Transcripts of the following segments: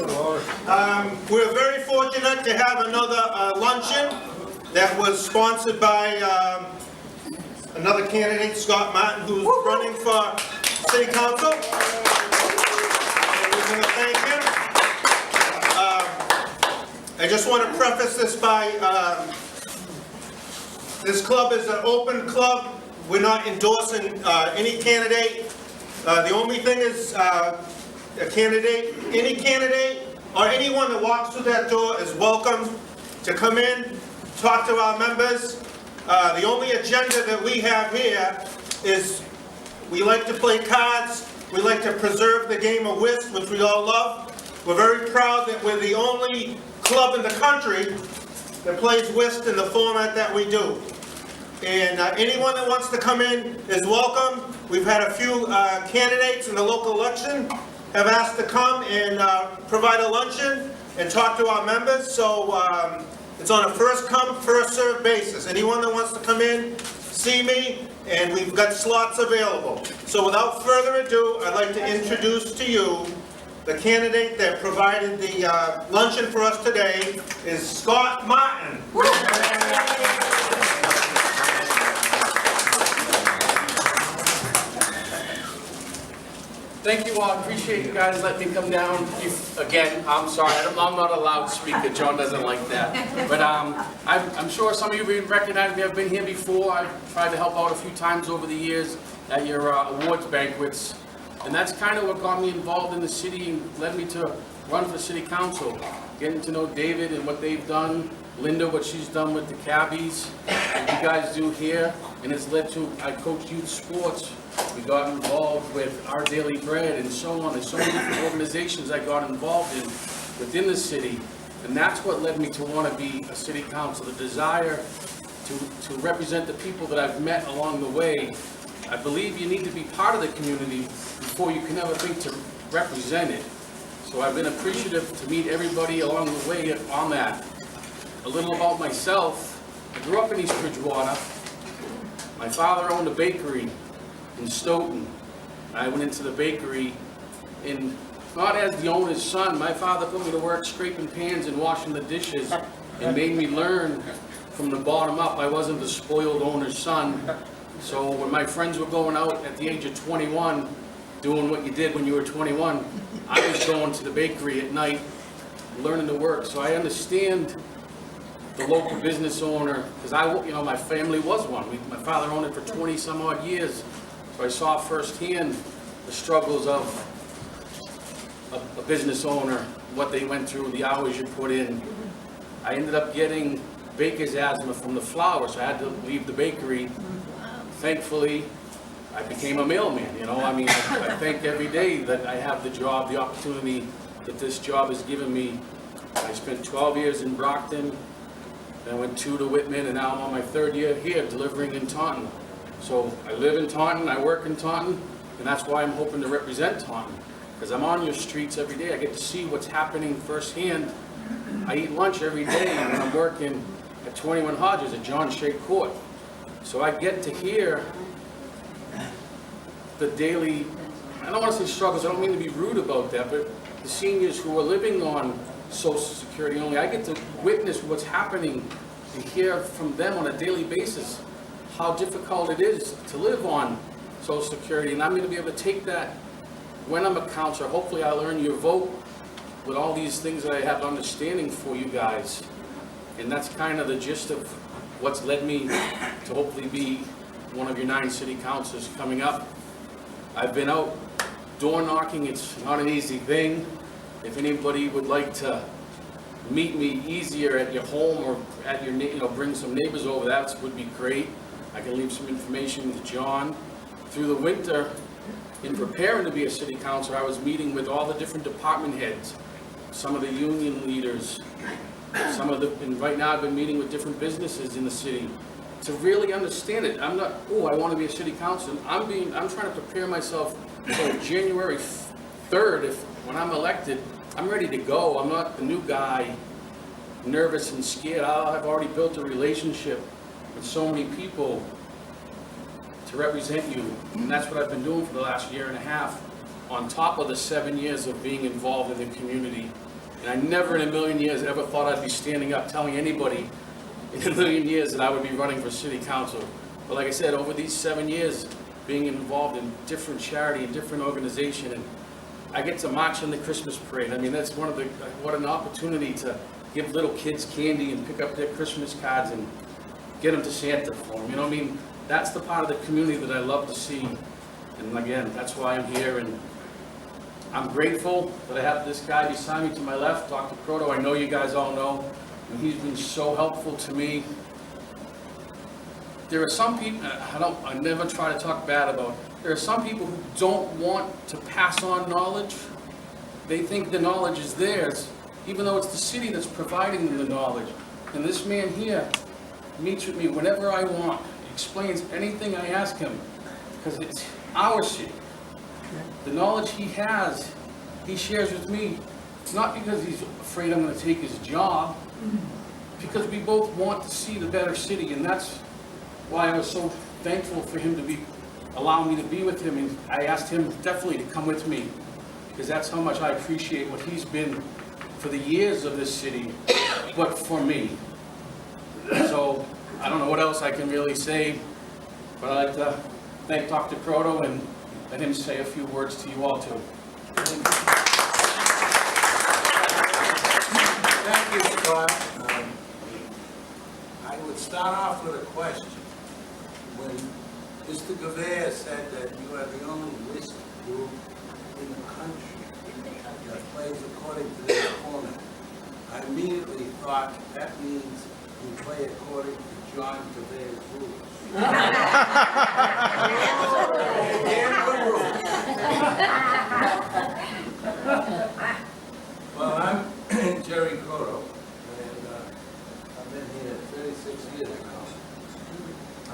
We're very fortunate to have another luncheon that was sponsored by another candidate, Scott Martin, who's running for City Council. And we're going to thank him. I just want to preface this by, this club is an open club. We're not endorsing any candidate. The only thing is any candidate or anyone that walks through that door is welcome to come in, talk to our members. The only agenda that we have here is we like to play cards. We like to preserve the game of whist, which we all love. We're very proud that we're the only club in the country that plays whist in the format that we do. And anyone that wants to come in is welcome. We've had a few candidates in the local election have asked to come and provide a luncheon and talk to our members. So it's on a first come, first served basis. Anyone that wants to come in, see me, and we've got slots available. So without further ado, I'd like to introduce to you the candidate that provided the luncheon for us today is Scott Martin. Thank you all. Appreciate you guys letting me come down. Again, I'm sorry. I'm not a loudspeaker. John doesn't like that. But I'm sure some of you recognize me. I've been here before. I've tried to help out a few times over the years at your awards banquets. And that's kind of what got me involved in the city and led me to run for city council. Getting to know David and what they've done, Linda, what she's done with the cabbies, what you guys do here. And it's led to, I coach youth sports. We got involved with Our Daily Bread and so on. There's so many different organizations I got involved in within the city. And that's what led me to want to be a city council, the desire to represent the people that I've met along the way. I believe you need to be part of the community before you can ever think to represent it. So I've been appreciative to meet everybody along the way on that. A little about myself. I grew up in East Bridgewater. My father owned a bakery in Stoughton. I went into the bakery and not as the owner's son. My father put me to work scraping pans and washing the dishes and made me learn from the bottom up. I wasn't the spoiled owner's son. So when my friends were going out at the age of 21, doing what you did when you were 21, I was going to the bakery at night, learning to work. So I understand the local business owner, because my family was one. My father owned it for 20 some odd years. So I saw firsthand the struggles of a business owner, what they went through, the hours you put in. I ended up getting baker's asthma from the flour, so I had to leave the bakery. Thankfully, I became a mailman. I thank every day that I have the job, the opportunity that this job has given me. I spent 12 years in Brockton, then I went 2 to Whitman, and now I'm on my 3rd year here delivering in Taunton. So I live in Taunton, I work in Taunton, and that's why I'm hoping to represent Taunton. Because I'm on your streets every day. I get to see what's happening firsthand. I eat lunch every day when I'm working at 21 Hodges at John Shea Court. So I get to hear the daily, I don't want to say struggles, I don't mean to be rude about that, but the seniors who are living on Social Security only, I get to witness what's happening and hear from them on a daily basis how difficult it is to live on Social Security. And I'm going to be able to take that when I'm a counselor. Hopefully I'll earn your vote with all these things that I have understanding for you guys. And that's kind of the gist of what's led me to hopefully be one of your 9 city councilors coming up. I've been out door knocking. It's not an easy thing. If anybody would like to meet me easier at your home or at your, bring some neighbors over, that would be great. I can leave some information with John. Through the winter, in preparing to be a city councilor, I was meeting with all the different department heads, some of the union leaders, and right now I've been meeting with different businesses in the city to really understand it. I'm not, I want to be a city councilor. I'm trying to prepare myself for January 3rd. When I'm elected, I'm ready to go. I'm not the new guy, nervous and scared. I've already built a relationship with so many people to represent you. And that's what I've been doing for the last 1.5 years, on top of the 7 years of being involved in the community. And I never in a million years ever thought I'd be standing up telling anybody in a million years that I would be running for city council. But like I said, over these 7 years, being involved in different charity and different organization, and I get to march in the Christmas parade. I mean, that's what an opportunity to give little kids candy and pick up their Christmas cards and get them to Santa for them. You know what I mean? That's the part of the community that I love to see. And again, that's why I'm here, and I'm grateful that I have this guy beside me to my left, Dr. Proto. I know you guys all know, and he's been so helpful to me. There are some people, I never try to talk bad about, there are some people who don't want to pass on knowledge. They think the knowledge is theirs, even though it's the city that's providing them the knowledge. And this man here meets with me whenever I want, explains anything I ask him, because it's our city. The knowledge he has, he shares with me, not because he's afraid I'm going to take his job, because we both want to see the better city, and that's why I was so thankful for him to allow me to be with him, and I asked him definitely to come with me, because that's how much I appreciate what he's been for the years of this city, but for me. So, I don't know what else I can really say, but I'd like to thank Dr. Proto and let him say a few words to you all too. Thank you, Scott. I would start off with a question. When Mr. Gavea said that you are the only whist group in the country that plays according to this format, I immediately thought that means you play according to John Gavea's rules. Well, I'm Jerry Cotto, and I've been here 36 years now. I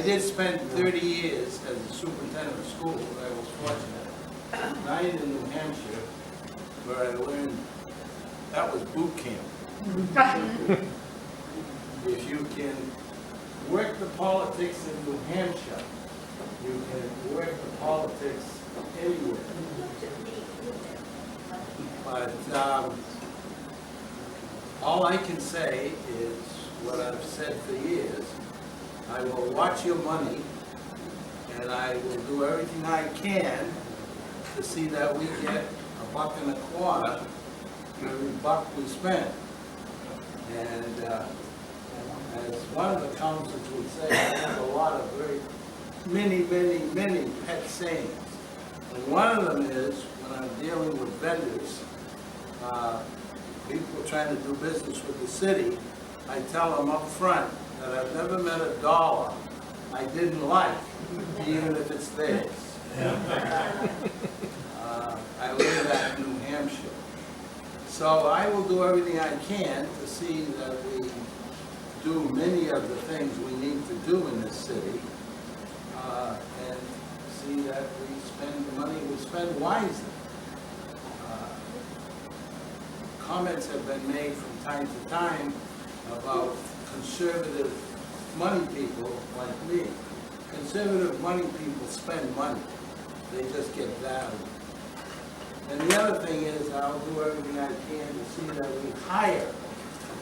did spend 30 years as a superintendent of schools. I was fortunate. 9 in New Hampshire, where I learned, that was boot camp. If you can work the politics in New Hampshire, you can work the politics anywhere. But all I can say is what I've said for years. I will watch your money, and I will do everything I can to see that we get $1.25 for every buck we spend. And as one of the councils would say, I have a lot of many pet sayings. And one of them is, when I'm dealing with vendors, people trying to do business with the city, I tell them up front that I've never met a dollar I didn't like, even if it's theirs. I live at New Hampshire. So I will do everything I can to see that we do many of the things we need to do in this city, and see that we spend the money we spend wisely. Comments have been made from time to time about conservative money people like me. Conservative money people spend money. They just get value. And the other thing is, I'll do everything I can to see that we hire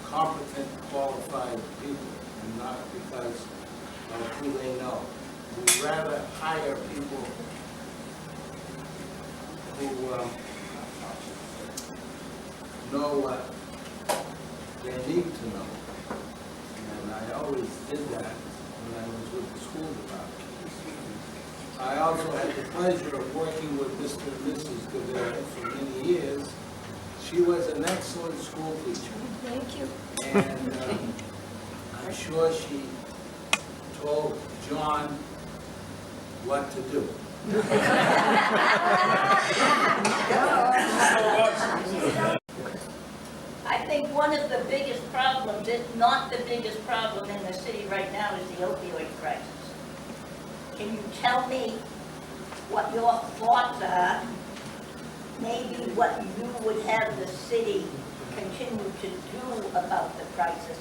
competent, qualified people, and not because of who they know. We'd rather hire people who know what they need to know. And I always did that when I was with the school department. I also had the pleasure of working with Mr. and Mrs. Gavea for many years. She was an excellent school teacher. Thank you. And I'm sure she told John what to do. I think one of the biggest problems, if not the biggest problem in the city right now, is the opioid crisis. Can you tell me what your thoughts are, maybe what you would have the city continue to do about the crisis?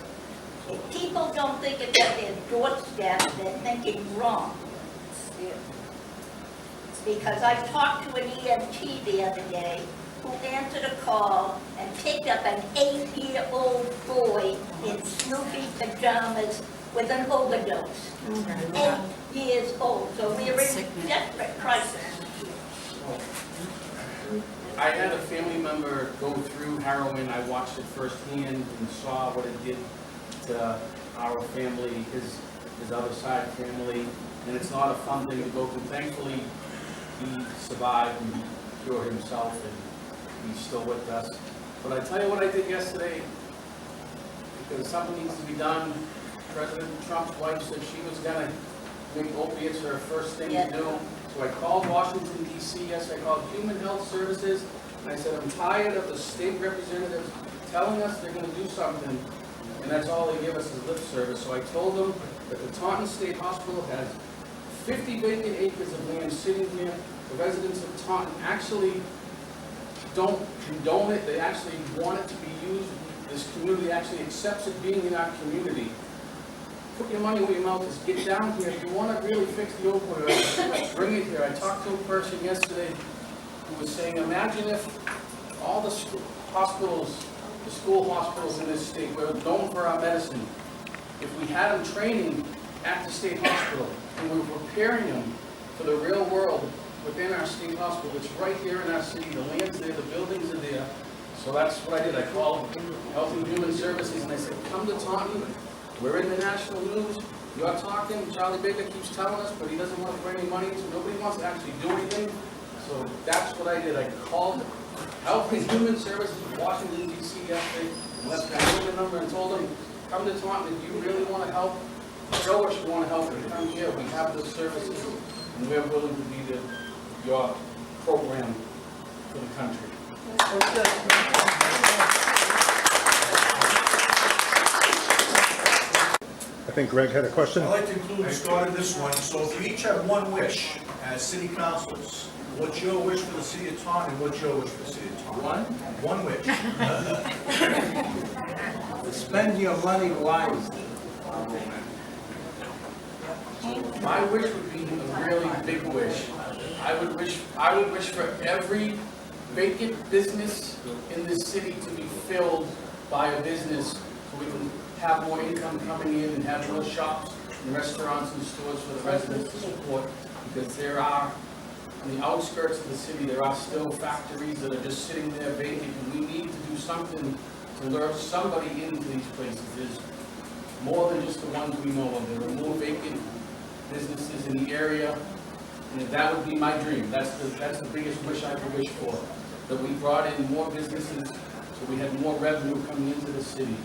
If people don't think it's at their doorstep, they're thinking wrong. Because I talked to an EMT the other day who answered a call and picked up an 8-year-old boy in Snoopy pajamas with an overdose. 8 years old, so we're in desperate crisis. I had a family member go through heroin. I watched it firsthand and saw what it did to our family, his other side family, and it's not a fun thing to go through. Thankfully, he survived and he cured himself, and he's still with us. But I tell you what I did yesterday, because something needs to be done. President Trump's wife said she was gonna make opiates her first thing to do. So I called Washington, D.C., I called Human Health Services, and I said, I'm tired of the state representatives telling us they're gonna do something, and that's all they give us is lip service. So I told them that the Taunton State Hospital has 50 vacant acres of land sitting here. The residents of Taunton actually don't condone it, they actually want it to be used. This community actually accepts it being in our community. Put your money where your mouth is. Get down here. If you want to really fix the opioid, bring it here. I talked to a person yesterday who was saying, imagine if all the hospitals, the school hospitals in this state, were known for our medicine. If we had them training at the state hospital and we were preparing them for the real world within our state hospital, it's right here in our city. The land's there, the buildings are there. So that's what I did. I called Health and Human Services and I said, come to Taunton. We're in the national news. You're talking, Charlie Baker keeps telling us, but he doesn't want to bring any money, so nobody wants to actually do anything. So that's what I did. I called Health and Human Services in Washington, D.C. yesterday, and left my number and told them, come to Taunton, if you really want to help, show us you want to help, and come here. We have those services, and we're willing to be your program for the country. I think Greg had a question. I'd like to include Scott in this one. So if you each have one wish as city councilors, what's your wish for the city of Taunton and what's your wish for the city of Taunton? One wish. Spend your money wisely. My wish would be a really big wish. I would wish for every vacant business in this city to be filled by a business so we can have more income coming in and have more shops and restaurants and stores for the residents to support, because there are, on the outskirts of the city, there are still factories that are just sitting there vacant, and we need to do something to lure somebody into these places. There's more than just the ones we know of. There are more vacant businesses in the area, and that would be my dream. That's the biggest wish I could wish for, that we brought in more businesses so we had more revenue coming into the city.